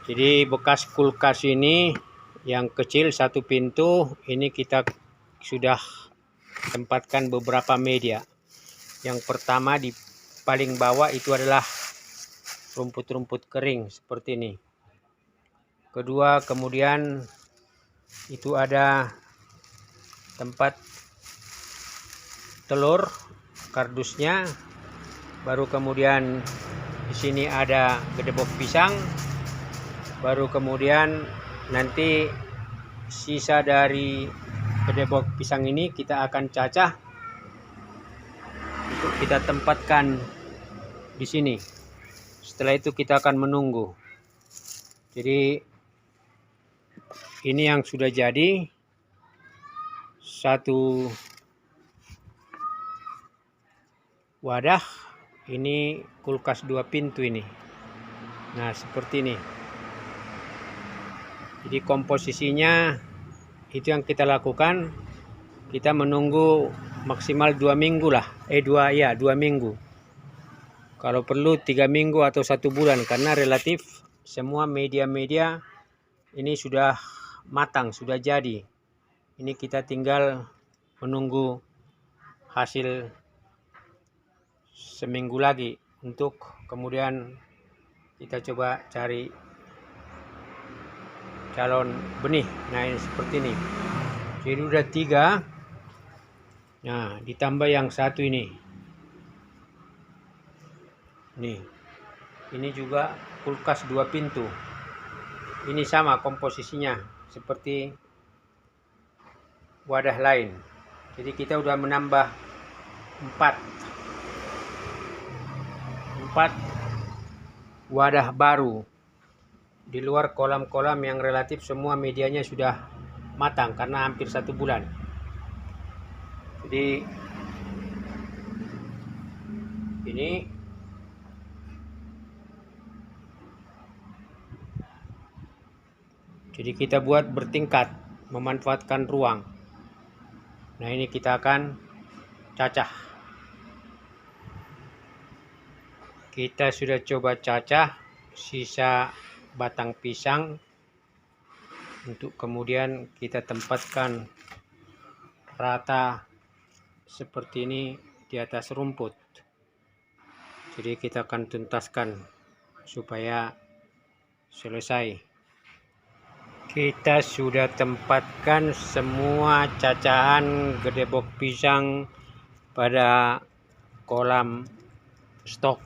Jadi bekas kulkas ini yang kecil satu pintu, ini kita sudah tempatkan beberapa media. Yang pertama di paling bawah itu adalah rumput-rumput kering seperti ini. Kedua, kemudian itu ada tempat telur kardusnya. Baru kemudian di sini ada gedebok pisang. Baru kemudian nanti sisa dari gedebok pisang ini kita akan cacah untuk kita tempatkan di sini. Setelah itu kita akan menunggu. Jadi ini yang sudah jadi, satu wadah. Ini kulkas 2 pintu ini. Nah, seperti ini. Jadi komposisinya itu yang kita lakukan. Kita menunggu maksimal 2 minggu lah. 2 minggu. Kalau perlu 3 minggu atau 1 bulan, karena relatif semua media-media ini sudah matang, sudah jadi. Ini kita tinggal menunggu hasil seminggu lagi untuk kemudian kita coba cari calon benih. Nah, ini seperti ini. Jadi udah 3. Nah, ditambah yang satu ini. Nih. Ini juga kulkas 2 pintu. Ini sama komposisinya seperti wadah lain. Jadi kita udah menambah 4 wadah baru. Di luar kolam-kolam yang relatif semua medianya sudah matang karena hampir 1 bulan. Jadi ini kita buat bertingkat, memanfaatkan ruang. Nah, ini kita akan cacah. Kita sudah coba cacah sisa batang pisang untuk kemudian kita tempatkan rata seperti ini di atas rumput. Jadi kita akan tuntaskan supaya selesai. Kita sudah tempatkan semua cacahan gedebok pisang pada kolam stok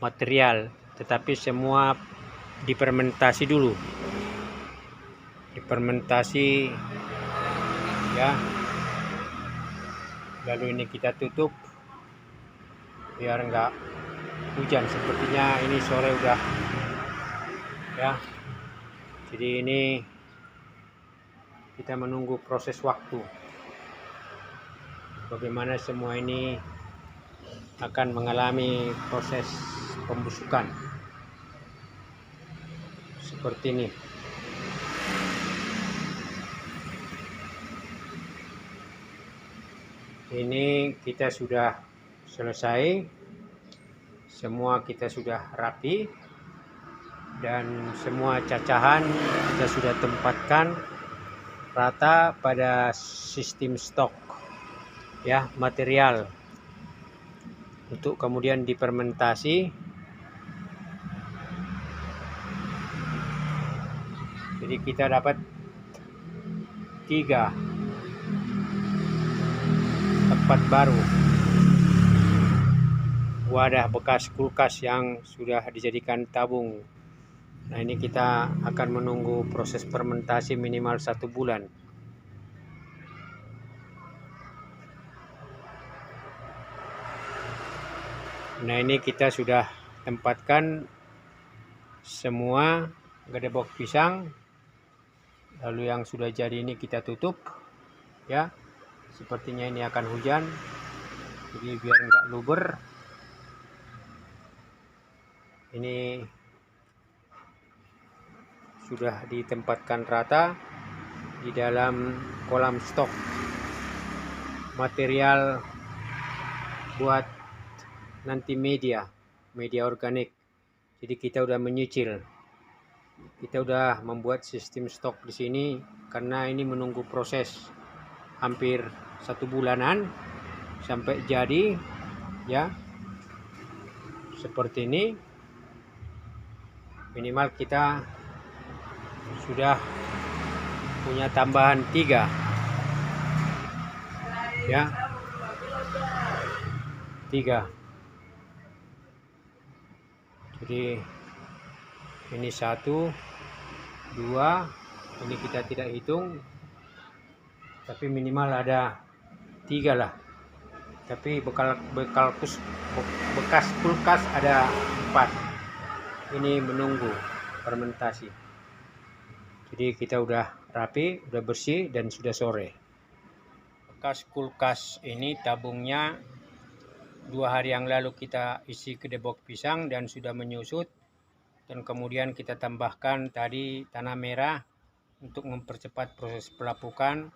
material, tetapi semua difermentasi dulu. Difermentasi ya. Lalu ini kita tutup biar enggak hujan. Sepertinya ini sore udah ya. Jadi ini kita menunggu proses waktu. Bagaimana semua ini akan mengalami proses pembusukan. Seperti ini. Ini kita sudah selesai. Semua kita sudah rapi. Dan semua cacahan kita sudah tempatkan rata pada sistem stok ya, material untuk kemudian difermentasi. Jadi kita dapat 3 tempat baru wadah bekas kulkas yang sudah dijadikan tabung. Nah, ini kita akan menunggu proses fermentasi minimal 1 bulan. Nah, ini kita sudah tempatkan semua gedebok pisang. Lalu yang sudah jadi ini kita tutup ya. Sepertinya ini akan hujan. Jadi biar enggak luber. Ini sudah ditempatkan rata di dalam kolam stok material buat nanti media organik. Jadi kita udah menyicil. kita udah membuat sistem stok di sini karena ini menunggu proses hampir 1 bulanan sampai jadi, ya. Seperti ini. Minimal kita sudah punya tambahan 3, ya, 3. Jadi ini 1, 2, ini kita tidak hitung, tapi minimal ada 3 lah. Tapi bekas kulkas ada 4. Ini menunggu fermentasi. Jadi kita udah rapi, udah bersih, dan sudah sore. Bekas kulkas ini tabungnya 2 hari yang lalu kita isi ke debok pisang dan sudah menyusut. Dan kemudian kita tambahkan tadi tanah merah untuk mempercepat proses pelapukan,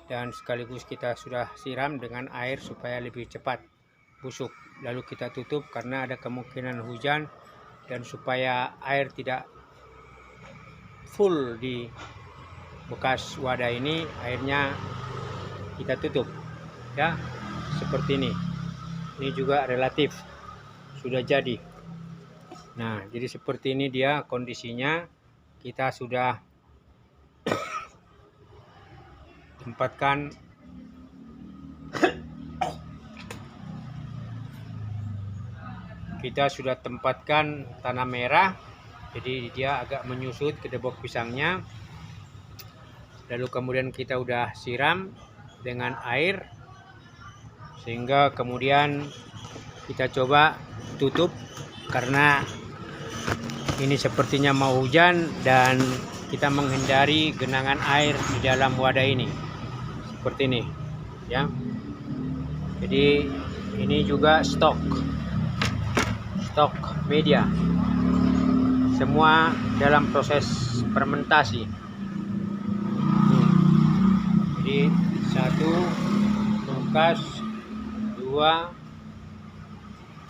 dan sekaligus kita sudah siram dengan air supaya lebih cepat busuk. Lalu kita tutup karena ada kemungkinan hujan, dan supaya air tidak full di bekas wadah ini, airnya kita tutup, ya, seperti ini. Ini juga relatif sudah jadi. Nah, jadi seperti ini dia kondisinya. Kita sudah tempatkan tanah merah, jadi dia agak menyusut ke debok pisangnya. Lalu kemudian kita udah siram dengan air, sehingga kemudian kita coba tutup karena ini sepertinya mau hujan dan kita menghindari genangan air di dalam wadah ini. Seperti ini, ya. Jadi ini juga stok media, semua dalam proses fermentasi. Jadi 1 kulkas, 2,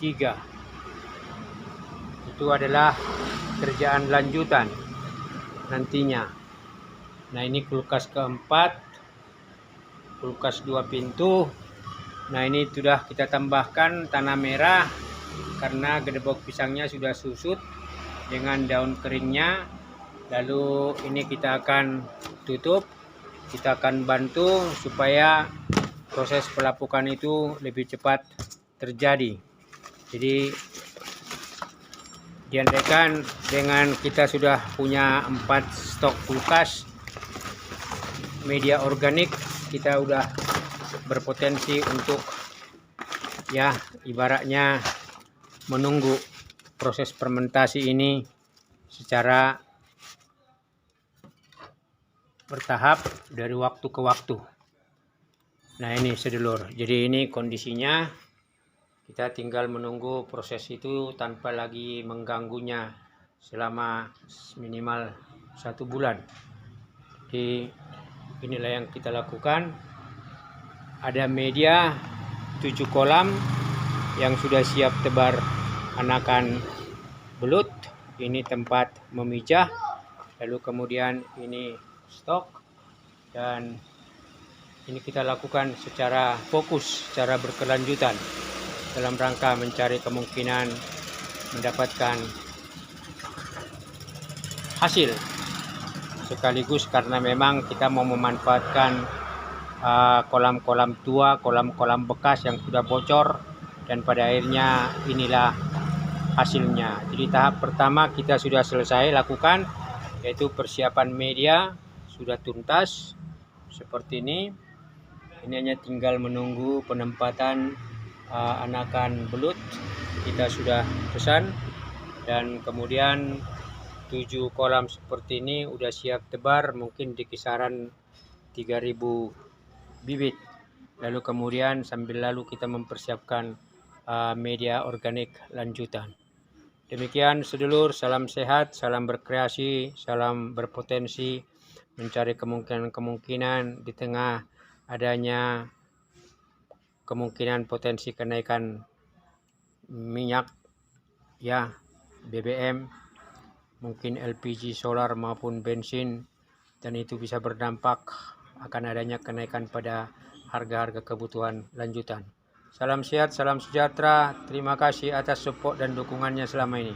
3. Itu adalah kerjaan lanjutan nantinya. Nah, ini kulkas keempat, kulkas 2 pintu. Nah, ini sudah kita tambahkan tanah merah karena gedebok pisangnya sudah susut dengan daun keringnya. Lalu ini kita akan tutup, kita akan bantu supaya proses pelapukan itu lebih cepat terjadi. Jadi diandaikan dengan kita sudah punya 4 stok kulkas media organik, kita udah berpotensi untuk, ya, ibaratnya menunggu proses fermentasi ini secara bertahap dari waktu ke waktu. Nah, ini sedulur, jadi ini kondisinya. Kita tinggal menunggu proses itu tanpa lagi mengganggunya selama minimal 1 bulan. Jadi inilah yang kita lakukan. Ada media 7 kolam yang sudah siap tebar anakan belut. Ini tempat memijah. Lalu kemudian ini stok, dan ini kita lakukan secara fokus, secara berkelanjutan dalam rangka mencari kemungkinan mendapatkan hasil, sekaligus karena memang kita mau memanfaatkan kolam-kolam tua, kolam-kolam bekas yang sudah bocor, dan pada akhirnya inilah hasilnya. Jadi tahap pertama kita sudah selesai lakukan, yaitu persiapan media sudah tuntas seperti ini. Ini hanya tinggal menunggu penempatan anakan belut. Kita sudah pesan, dan kemudian 7 kolam seperti ini udah siap tebar, mungkin di kisaran 3000 bibit. Lalu kemudian sambil lalu kita mempersiapkan media organik lanjutan. Demikian sedulur, salam sehat, salam berkreasi, salam berpotensi, mencari kemungkinan-kemungkinan di tengah adanya kemungkinan potensi kenaikan minyak, ya, BBM mungkin LPG, solar maupun bensin, dan itu bisa berdampak akan adanya kenaikan pada harga-harga kebutuhan lanjutan. Salam sehat, salam sejahtera. Terima kasih atas support dan dukungannya selama ini.